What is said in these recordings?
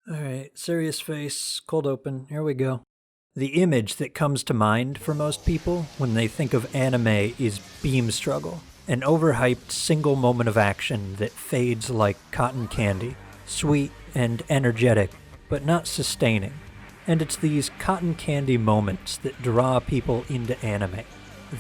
Alright, serious face, cold open, here we go. The image that comes to mind for most people when they think of anime is beam struggle, an overhyped single moment of action that fades like cotton candy, sweet and energetic, but not sustaining. And it's these cotton candy moments that draw people into anime.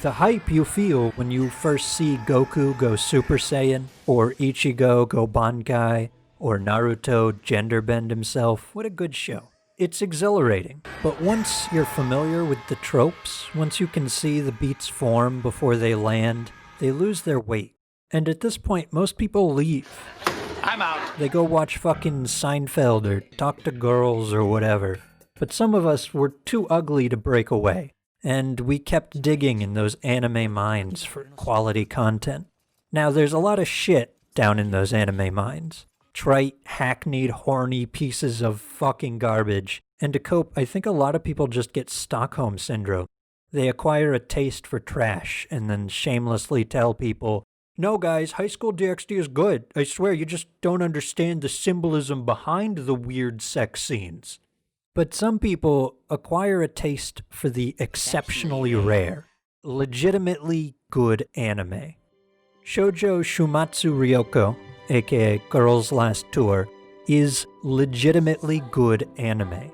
The hype you feel when you first see Goku go Super Saiyan, or Ichigo go Bankai, or Naruto gender bend himself, what a good show. It's exhilarating, but once you're familiar with the tropes, once you can see the beats form before they land, they lose their weight. And at this point, most people leave. I'm out. They go watch fucking Seinfeld or talk to girls or whatever. But some of us were too ugly to break away, and we kept digging in those anime mines for quality content. Now, there's a lot of shit down in those anime mines. Trite, hackneyed, horny pieces of fucking garbage. And to cope, I think a lot of people just get Stockholm Syndrome. They acquire a taste for trash and then shamelessly tell people, "No guys, High School DxD is good. I swear, you just don't understand the symbolism behind the weird sex scenes." But some people acquire a taste for the exceptionally rare, legitimately good anime. Shoujo Shuumatsu Ryokou, aka Girls' Last Tour, is legitimately good anime.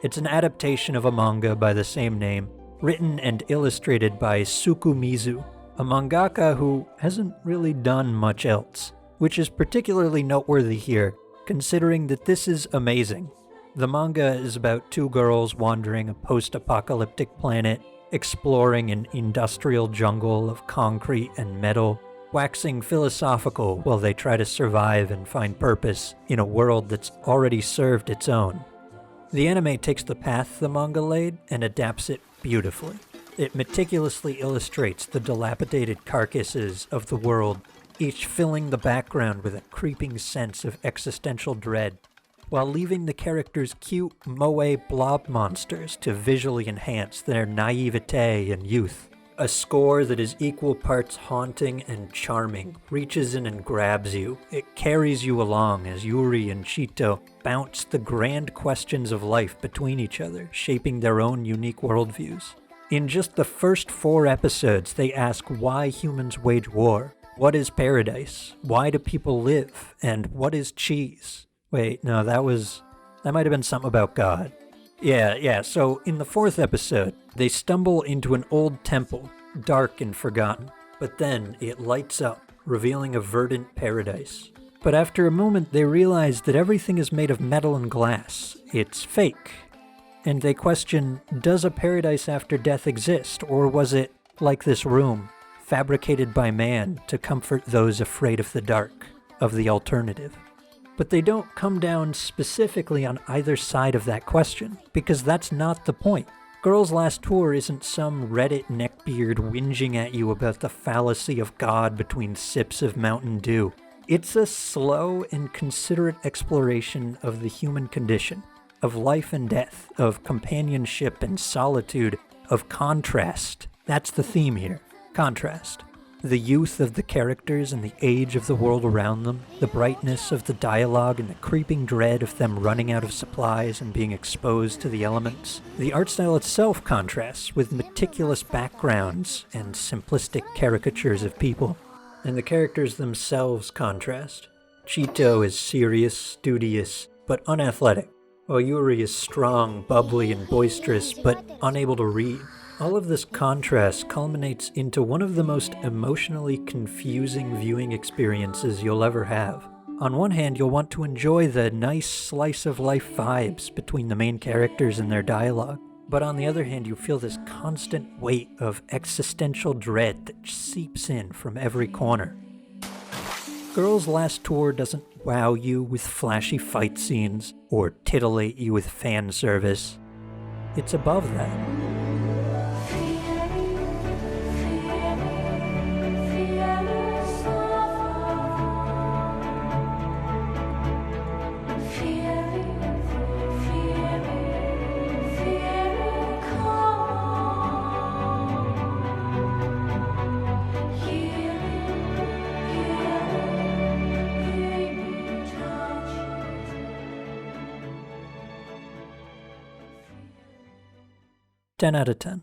It's an adaptation of a manga by the same name, written and illustrated by Tsukumizu, a mangaka who hasn't really done much else, which is particularly noteworthy here, considering that this is amazing. The manga is about two girls wandering a post-apocalyptic planet, exploring an industrial jungle of concrete and metal, waxing philosophical while they try to survive and find purpose in a world that's already served its own. The anime takes the path the manga laid and adapts it beautifully. It meticulously illustrates the dilapidated carcasses of the world, each filling the background with a creeping sense of existential dread, while leaving the characters' cute moe blob monsters to visually enhance their naivete and youth. A score that is equal parts haunting and charming reaches in and grabs you. It carries you along as Yuri and Chito bounce the grand questions of life between each other, shaping their own unique worldviews. In just the first 4 episodes, they ask why humans wage war, what is paradise, why do people live, and what is cheese? Wait, no, that might have been something about God. Yeah, so in the 4th episode, they stumble into an old temple, dark and forgotten, but then it lights up, revealing a verdant paradise. But after a moment, they realize that everything is made of metal and glass. It's fake. And they question, does a paradise after death exist, or was it, like this room, fabricated by man to comfort those afraid of the dark, of the alternative? But they don't come down specifically on either side of that question, because that's not the point. Girls' Last Tour isn't some Reddit neckbeard whinging at you about the fallacy of God between sips of Mountain Dew. It's a slow and considerate exploration of the human condition, of life and death, of companionship and solitude, of contrast. That's the theme here. Contrast. The youth of the characters and the age of the world around them, the brightness of the dialogue and the creeping dread of them running out of supplies and being exposed to the elements. The art style itself contrasts with meticulous backgrounds and simplistic caricatures of people. And the characters themselves contrast. Chito is serious, studious, but unathletic, while Yuri is strong, bubbly, and boisterous, but unable to read. All of this contrast culminates into one of the most emotionally confusing viewing experiences you'll ever have. On one hand, you'll want to enjoy the nice slice-of-life vibes between the main characters and their dialogue. But on the other hand, you feel this constant weight of existential dread that seeps in from every corner. Girls' Last Tour doesn't wow you with flashy fight scenes or titillate you with fan service. It's above that. 10 out of 10.